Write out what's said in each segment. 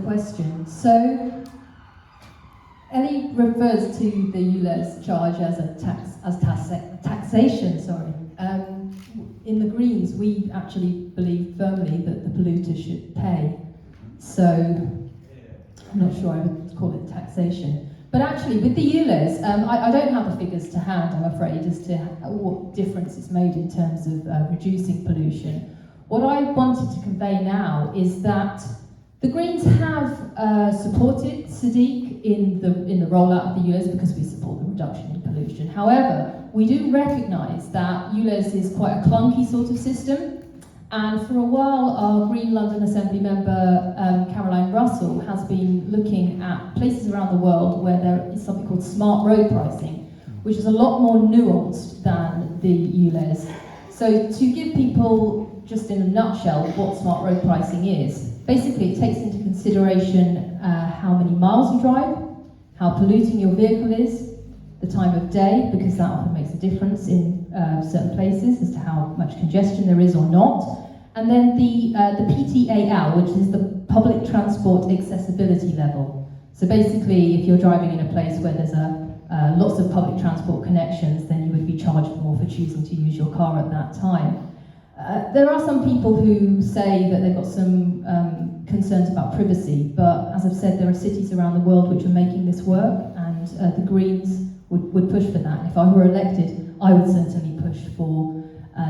question. So, Ellie refers to the ULEZ charge as taxation. In the Greens, we actually believe firmly that the polluter should pay. So, I'm not sure I would call it taxation. But actually, with the ULEZ, I don't have the figures to hand, I'm afraid, as to what difference it's made in terms of reducing pollution. What I wanted to convey now is that the Greens have supported Sadiq in the rollout of the ULEZ because we support the reduction in pollution. However, we do recognise that ULEZ is quite a clunky sort of system, and for a while our Green London Assembly member Caroline Russell has been looking at places around the world where there is something called smart road pricing, which is a lot more nuanced than the ULEZ. So to give people, just in a nutshell, what smart road pricing is, basically it takes into consideration how many miles you drive, how polluting your vehicle is, the time of day, because that often makes a difference in certain places as to how much congestion there is or not, and then the PTAL, which is the public transport accessibility level. So basically, if you're driving in a place where there's lots of public transport connections, then you would be charged more for choosing to use your car at that time. There are some people who say that they've got some concerns about privacy, but as I've said, there are cities around the world which are making this work, and the Greens would push for that. If I were elected, I would certainly push for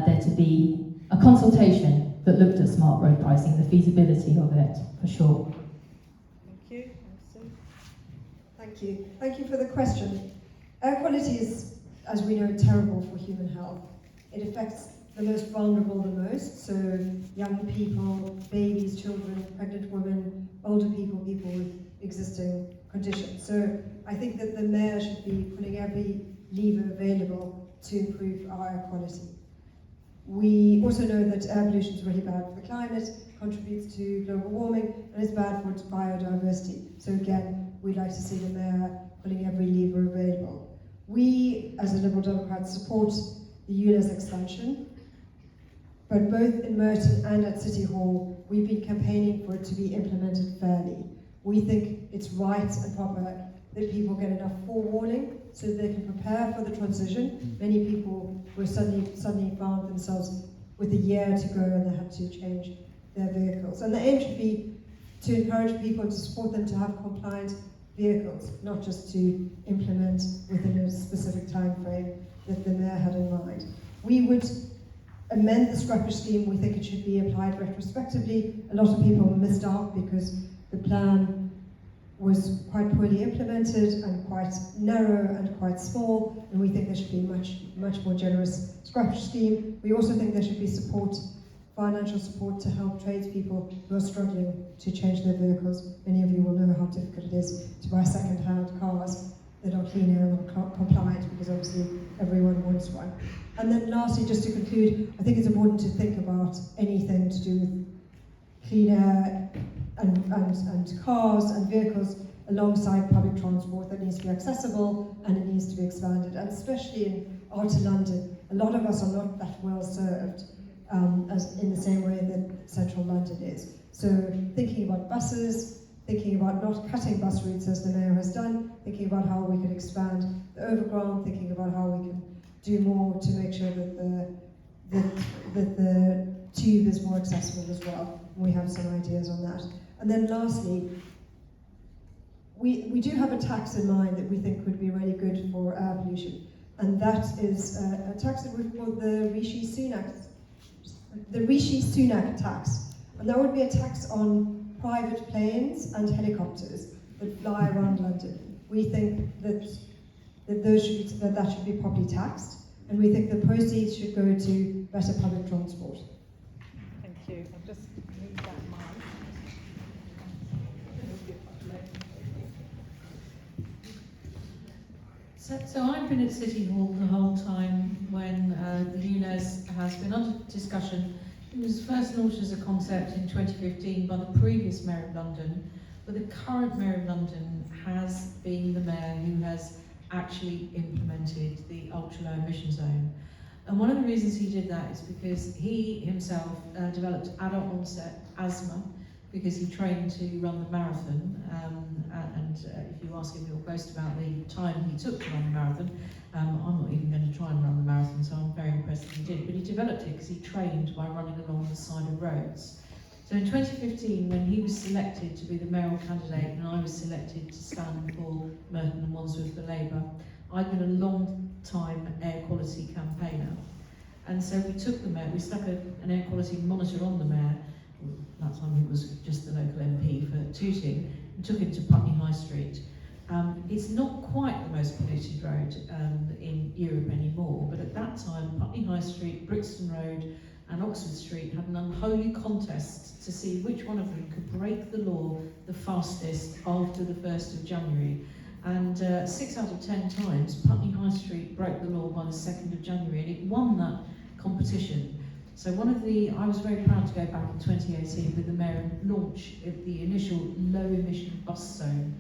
there to be a consultation that looked at smart road pricing, the feasibility of it, for sure. Thank you. Thank you. Thank you for the question. Air quality is, as we know, terrible for human health. It affects the most vulnerable the most, so young people, babies, children, pregnant women, older people, people with existing conditions. So I think that the mayor should be pulling every lever available to improve our air quality. We also know that air pollution is really bad for the climate, contributes to global warming, and is bad for biodiversity. So again, we'd like to see the mayor pulling every lever available. We, as a Liberal Democrats, support the ULEZ expansion, but both in Merton and at City Hall, we've been campaigning for it to be implemented fairly. We think it's right and proper that people get enough forewarning so that they can prepare for the transition. Many people were suddenly found themselves with a year to go and they had to change their vehicles. And the aim should be to encourage people, to support them to have compliant vehicles, not just to implement within a specific time frame that the mayor had in mind. We would amend the scrappage scheme. We think it should be applied retrospectively. A lot of people missed out because the plan was quite poorly implemented and quite narrow and quite small, and we think there should be a much more generous scrappage scheme. We also think there should be support, financial support, to help tradespeople who are struggling to change their vehicles. Many of you will know how difficult it is to buy second-hand cars that are clean air and compliant, because obviously everyone wants one. And then lastly, just to conclude, I think it's important to think about anything to do with clean air and cars and vehicles alongside public transport that needs to be accessible and it needs to be expanded. And especially in outer London, a lot of us are not that well served as in the same way that central London is. So thinking about buses, thinking about not cutting bus routes as the mayor has done, thinking about how we can expand the overground, thinking about how we can do more to make sure that the tube is more accessible as well. We have some ideas on that. And then lastly, we do have a tax in mind that we think would be really good for air pollution. And that is a tax that we've called the Rishi Sunak tax. And that would be a tax on private planes and helicopters that fly around London. We think that that should be properly taxed, and we think the proceeds should go to better public transport. Thank you. I'll just move that mic. So I've been at City Hall the whole time when the ULEZ has been under discussion. It was first launched as a concept in 2015 by the previous Mayor of London, but the current Mayor of London has been the Mayor who has actually implemented the ultra-low emission zone. And one of the reasons he did that is because he himself developed adult onset asthma because he trained to run the marathon, and if you ask him, he'll boast about the time he took to run the marathon. I'm not even going to try and run the marathon, so I'm very impressed that he did, but he developed it because he trained by running along the side of roads. So in 2015, when he was selected to be the mayoral candidate and I was selected to stand for Merton and Wandsworth for Labour, I'd been a long time air quality campaigner. And so we took the mayor, we stuck an air quality monitor on the mayor, that time he was just the local MP for Tooting, and took him to Putney High Street. It's not quite the most polluted road in Europe anymore, but at that time, Putney High Street, Brixton Road and Oxford Street had an unholy contest to see which one of them could break the law the fastest after the 1st of January. And 6 out of 10 times, Putney High Street broke the law by the 2nd of January, and it won that competition. So I was very proud to go back in 2018 with the mayor and launch the initial low emission bus zone,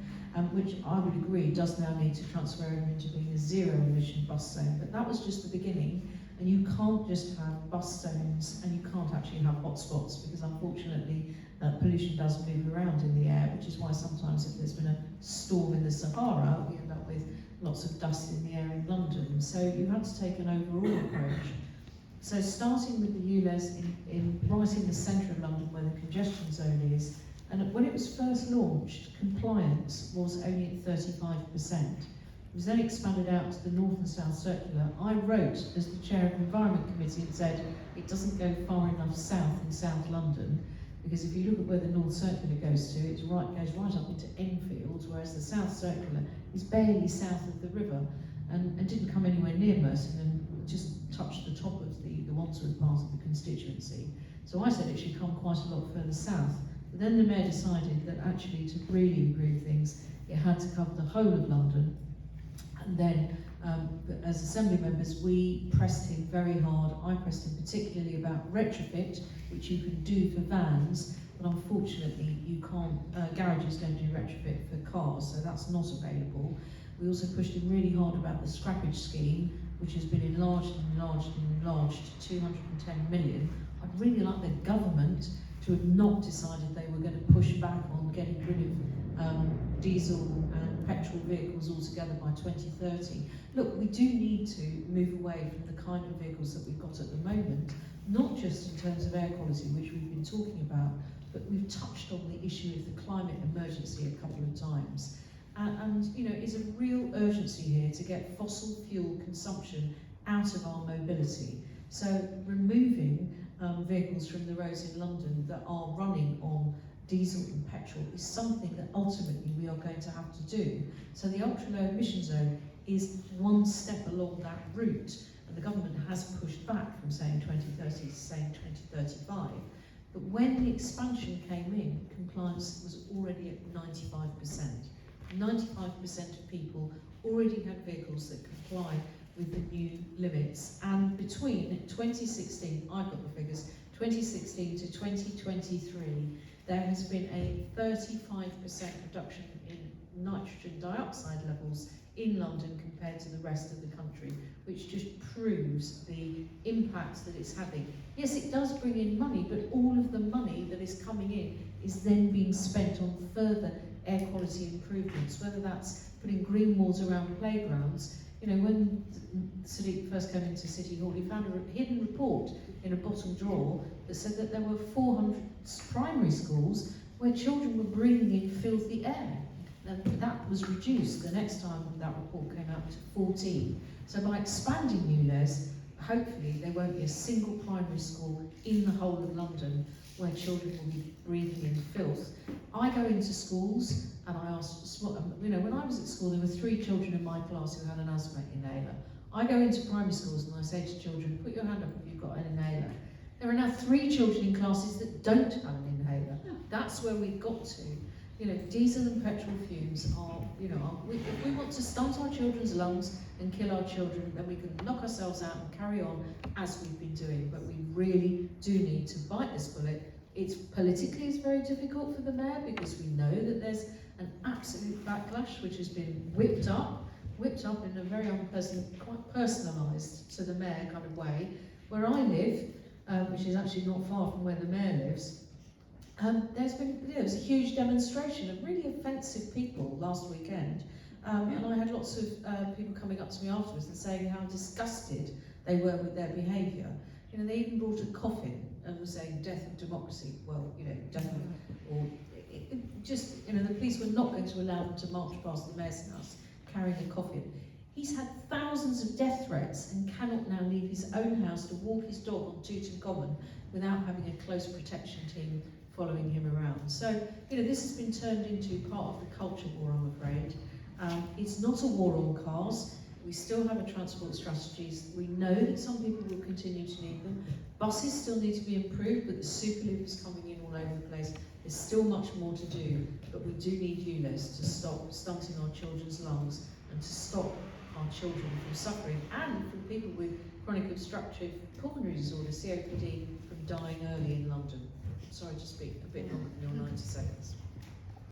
which I would agree does now need to transfer into being a zero emission bus zone. But that was just the beginning, and you can't just have bus zones and you can't actually have hotspots, because unfortunately pollution does move around in the air, which is why sometimes if there's been a storm in the Sahara, we end up with lots of dust in the air in London. So you had to take an overall approach. So starting with the ULEZ right in the centre of London where the congestion zone is, and when it was first launched, compliance was only at 35%. It was then expanded out to the North and South Circular. I wrote as the chair of the Environment Committee and said it doesn't go far enough south in South London, because if you look at where the North Circular goes to, it goes right up into Enfield, whereas the South Circular is barely south of the river and didn't come anywhere near Merton and just touched the top of the Wandsworth part of the constituency. So I said it should come quite a lot further south. But then the mayor decided that actually to really improve things, it had to cover the whole of London. And then as Assembly members, we pressed him very hard. I pressed him particularly about retrofit, which you can do for vans, but unfortunately you can't, garages don't do retrofit for cars, so that's not available. We also pushed him really hard about the scrappage scheme, which has been enlarged and enlarged and enlarged to 210 million. I'd really like the government to have not decided they were going to push back on getting rid of diesel and petrol vehicles altogether by 2030. Look, we do need to move away from the kind of vehicles that we've got at the moment, not just in terms of air quality, which we've been talking about, but we've touched on the issue of the climate emergency a couple of times. And you know, it's a real urgency here to get fossil fuel consumption out of our mobility. So removing vehicles from the roads in London that are running on diesel and petrol is something that ultimately we are going to have to do. So the ultra-low emission zone is one step along that route, and the government has pushed back from saying 2030 to saying 2035. But when the expansion came in, compliance was already at 95%. 95% of people already had vehicles that comply with the new limits, and between 2016, I've got the figures, 2016 to 2023, there has been a 35% reduction in nitrogen dioxide levels in London compared to the rest of the country, which just proves the impact that it's having. Yes, it does bring in money, but all of the money that is coming in is then being spent on further air quality improvements, whether that's putting green walls around playgrounds. You know, when Sadiq first came into City Hall, he found a hidden report in a bottom drawer that said that there were 400 primary schools where children were breathing in filthy air. And that was reduced the next time that report came out to 14. So by expanding ULEZ, hopefully there won't be a single primary school in the whole of London where children will be breathing in filth. I go into schools and I ask, you know, when I was at school there were 3 children in my class who had an asthma inhaler. I go into primary schools and I say to children, put your hand up if you've got an inhaler. There are now 3 children in classes that don't have an inhaler. That's where we've got to. You know, diesel and petrol fumes are, you know, if we want to stunt our children's lungs and kill our children, then we can knock ourselves out and carry on as we've been doing. But we really do need to bite this bullet. It's politically very difficult for the mayor because we know that there's an absolute backlash which has been whipped up in a very unpleasant, quite personalised to the mayor kind of way. Where I live, which is actually not far from where the mayor lives, There was a huge demonstration of really offensive people last weekend, and I had lots of people coming up to me afterwards and saying how disgusted they were with their behaviour. You know, they even brought a coffin and were saying death of democracy. Well, you know, death of, or just, you know, the police were not going to allow them to march past the mayor's house carrying a coffin. He's had thousands of death threats and cannot now leave his own house to walk his dog on Tooting Common without having a close protection team following him around. So, you know, this has been turned into part of the culture war, I'm afraid. It's not a war on cars. We still have a transport strategies. We know that some people will continue to need them. Buses still need to be improved, but the Superloop is coming in all over the place. There's still much more to do, but we do need ULEZ to stop stunting our children's lungs and to stop our children from suffering and from people with chronic obstructive pulmonary disorder, COPD, from dying early in London. Sorry to speak a bit longer than your 90 seconds.